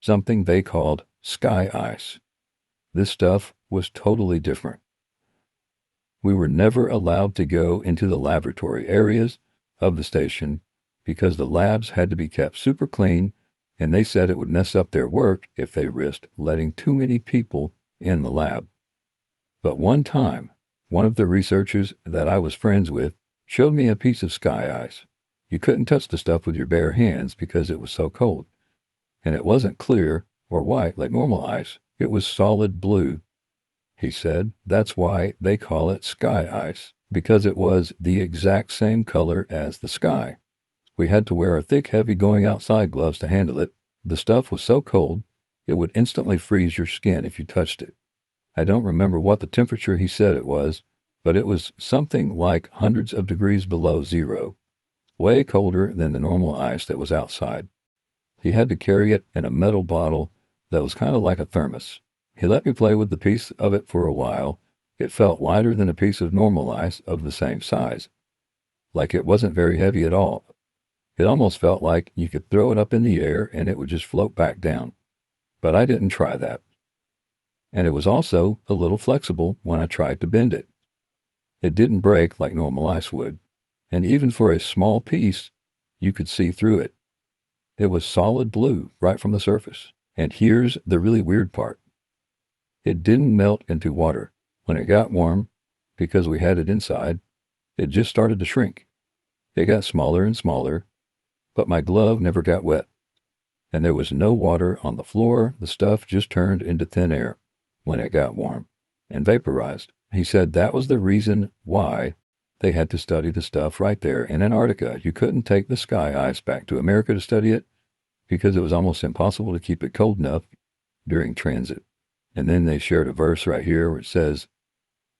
something they called sky ice. This stuff was totally different. We were never allowed to go into the laboratory areas of the station because the labs had to be kept super clean, and they said it would mess up their work if they risked letting too many people in the lab. But one time, one of the researchers that I was friends with showed me a piece of sky ice. You couldn't touch the stuff with your bare hands because it was so cold. And it wasn't clear or white like normal ice. It was solid blue. He said that's why they call it sky ice, because it was the exact same color as the sky. We had to wear thick, heavy going outside gloves to handle it. The stuff was so cold, it would instantly freeze your skin if you touched it. I don't remember what the temperature he said it was, but it was something like hundreds of degrees below zero, way colder than the normal ice that was outside. He had to carry it in a metal bottle that was kind of like a thermos. He let me play with the piece of it for a while. It felt lighter than a piece of normal ice of the same size, like it wasn't very heavy at all. It almost felt like you could throw it up in the air and it would just float back down. But I didn't try that. And it was also a little flexible when I tried to bend it. It didn't break like normal ice would. And even for a small piece, you could see through it. It was solid blue right from the surface. And here's the really weird part. It didn't melt into water. When it got warm, because we had it inside, it just started to shrink. It got smaller and smaller, but my glove never got wet. And there was no water on the floor. The stuff just turned into thin air when it got warm and vaporized. He said that was the reason why they had to study the stuff right there in Antarctica. You couldn't take the sky ice back to America to study it because it was almost impossible to keep it cold enough during transit. And then they shared a verse right here where it says,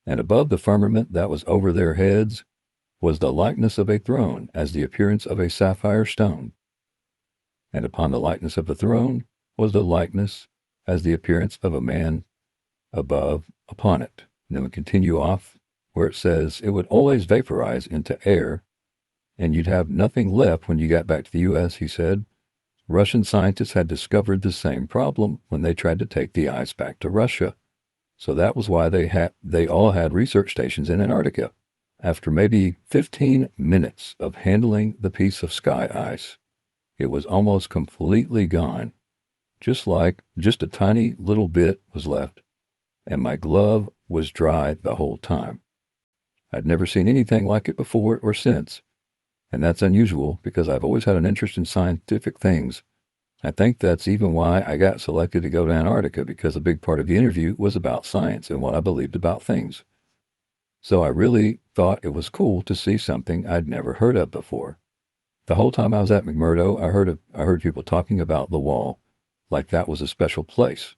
"And above the firmament that was over their heads was the likeness of a throne, as the appearance of a sapphire stone. And upon the likeness of the throne was the likeness as the appearance of a man above upon it." And then we continue off where it says it would always vaporize into air, and you'd have nothing left when you got back to the U.S., he said. Russian scientists had discovered the same problem when they tried to take the ice back to Russia. So that was why they all had research stations in Antarctica. After maybe 15 minutes of handling the piece of sky ice, it was almost completely gone. Just a tiny little bit was left, and my glove was dry the whole time. I'd never seen anything like it before or since, and that's unusual because I've always had an interest in scientific things. I think that's even why I got selected to go to Antarctica, because a big part of the interview was about science and what I believed about things. So I really thought it was cool to see something I'd never heard of before. The whole time I was at McMurdo, I heard people talking about the wall, like that was a special place.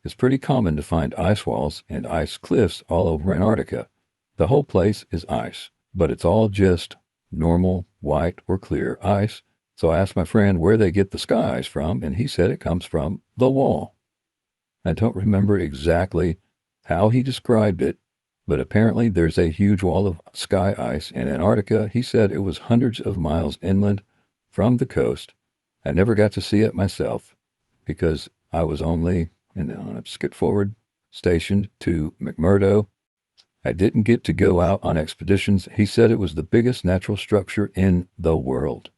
It's pretty common to find ice walls and ice cliffs all over Antarctica. The whole place is ice, but it's all just normal, white or clear ice. So I asked my friend where they get the sky ice from, and he said it comes from the wall. I don't remember exactly how he described it, but apparently there's a huge wall of sky ice in Antarctica. He said it was hundreds of miles inland from the coast. I never got to see it myself because I was only, and then I skipped forward, stationed to McMurdo. I didn't get to go out on expeditions. He said it was the biggest natural structure in the world.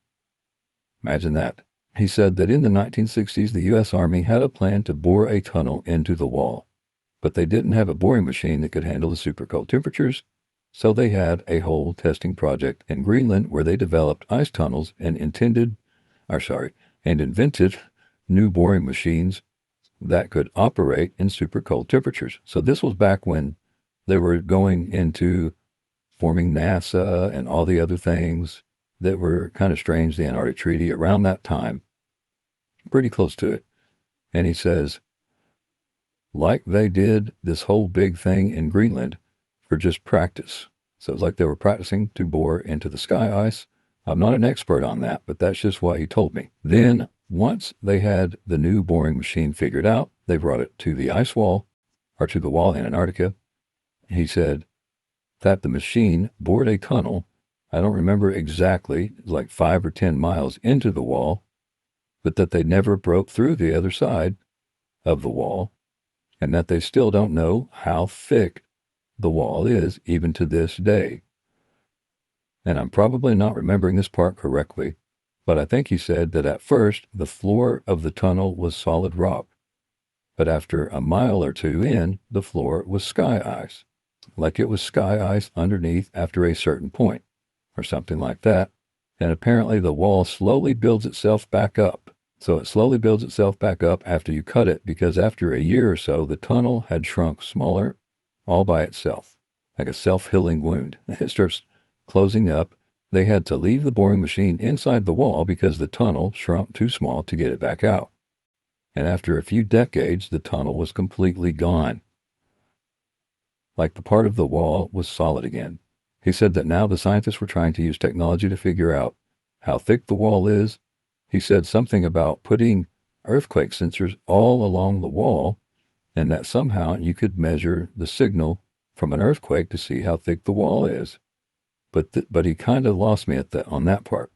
Imagine that. He said that in the 1960s, the U.S. Army had a plan to bore a tunnel into the wall, but they didn't have a boring machine that could handle the super cold temperatures, so they had a whole testing project in Greenland where they developed ice tunnels and invented new boring machines that could operate in super cold temperatures. So this was back when they were going into forming NASA and all the other things that were kind of strange, the Antarctic Treaty, around that time, pretty close to it. And he says, like they did this whole big thing in Greenland for just practice. So it's like they were practicing to bore into the sky ice. I'm not an expert on that, but that's just what he told me. Then, once they had the new boring machine figured out, they brought it to the ice wall, or to the wall in Antarctica. He said that the machine bored a tunnel, I don't remember exactly, like 5 or 10 miles into the wall, but that they never broke through the other side of the wall, and that they still don't know how thick the wall is even to this day. And I'm probably not remembering this part correctly, but I think he said that at first the floor of the tunnel was solid rock, but after a mile or two in, the floor was sky ice, like it was sky ice underneath after a certain point, or something like that. And apparently the wall slowly builds itself back up. So it slowly builds itself back up after you cut it, because after a year or so, the tunnel had shrunk smaller all by itself, like a self-healing wound. It starts closing up. They had to leave the boring machine inside the wall because the tunnel shrunk too small to get it back out. And after a few decades, the tunnel was completely gone. Like the part of the wall was solid again. He said that now the scientists were trying to use technology to figure out how thick the wall is. He said something about putting earthquake sensors all along the wall, and that somehow you could measure the signal from an earthquake to see how thick the wall is. But he kind of lost me on that part.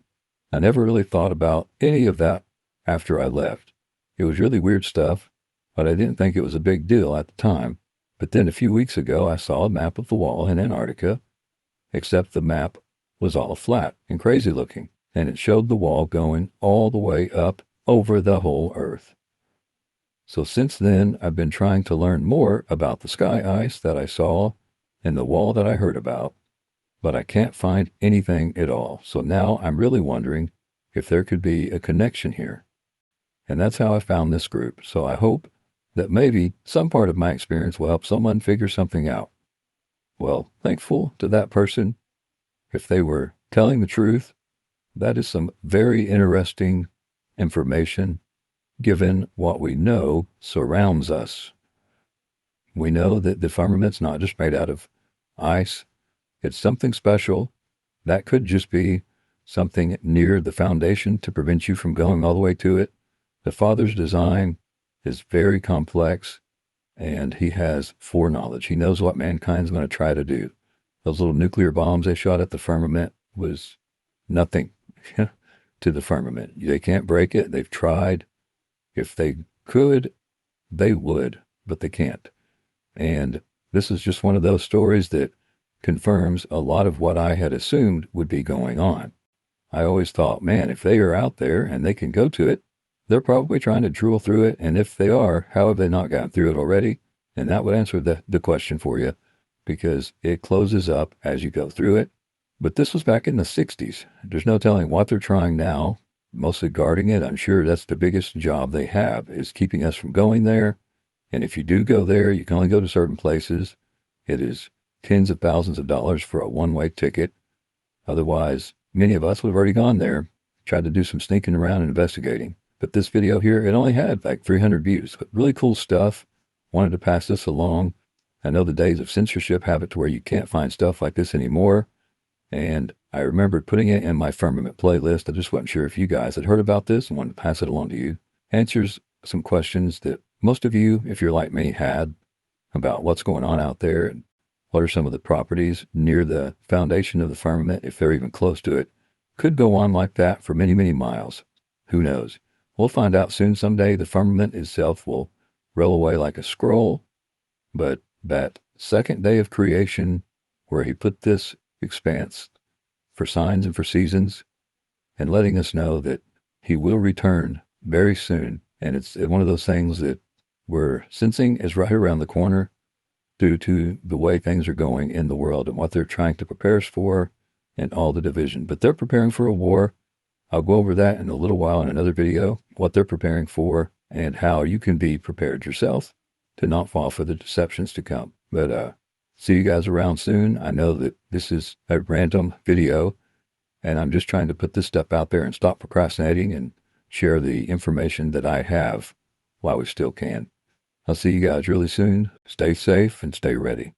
I never really thought about any of that after I left. It was really weird stuff, but I didn't think it was a big deal at the time. But then a few weeks ago, I saw a map of the wall in Antarctica, except the map was all flat and crazy looking, and it showed the wall going all the way up over the whole Earth. So since then, I've been trying to learn more about the sky ice that I saw and the wall that I heard about, but I can't find anything at all. So now I'm really wondering if there could be a connection here. And that's how I found this group. So I hope that maybe some part of my experience will help someone figure something out. Well, thankful to that person. If they were telling the truth, that is some very interesting information given what we know surrounds us. We know that the firmament's not just made out of ice. It's something special. That could just be something near the foundation to prevent you from going all the way to it. The Father's design is very complex, and he has foreknowledge. He knows what mankind's going to try to do. Those little nuclear bombs they shot at the firmament was nothing to the firmament. They can't break it. They've tried. If they could, they would, but they can't. And this is just one of those stories that confirms a lot of what I had assumed would be going on. I always thought, man, if they are out there and they can go to it, they're probably trying to drill through it, and if they are, how have they not gotten through it already? And that would answer the question for you, because it closes up as you go through it. But this was back in the 60s. There's no telling what they're trying now, mostly guarding it. I'm sure that's the biggest job they have, is keeping us from going there. And if you do go there, you can only go to certain places. It is tens of thousands of dollars for a one-way ticket. Otherwise, many of us would have already gone there, tried to do some sneaking around and investigating. But this video here, it only had like 300 views. But really cool stuff. Wanted to pass this along. I know the days of censorship have it to where you can't find stuff like this anymore. And I remembered putting it in my firmament playlist. I just wasn't sure if you guys had heard about this and wanted to pass it along to you. Answers some questions that most of you, if you're like me, had about what's going on out there and what are some of the properties near the foundation of the firmament, if they're even close to it. Could go on like that for many, many miles. Who knows? We'll find out soon. Someday the firmament itself will roll away like a scroll. But that second day of creation, where he put this expanse for signs and for seasons, and letting us know that he will return very soon. And it's one of those things that we're sensing is right around the corner due to the way things are going in the world and what they're trying to prepare us for and all the division. But they're preparing for a war. I'll go over that in a little while in another video, what they're preparing for and how you can be prepared yourself to not fall for the deceptions to come. But see you guys around soon. I know that this is a random video, and I'm just trying to put this stuff out there and stop procrastinating and share the information that I have while we still can. I'll see you guys really soon. Stay safe and stay ready.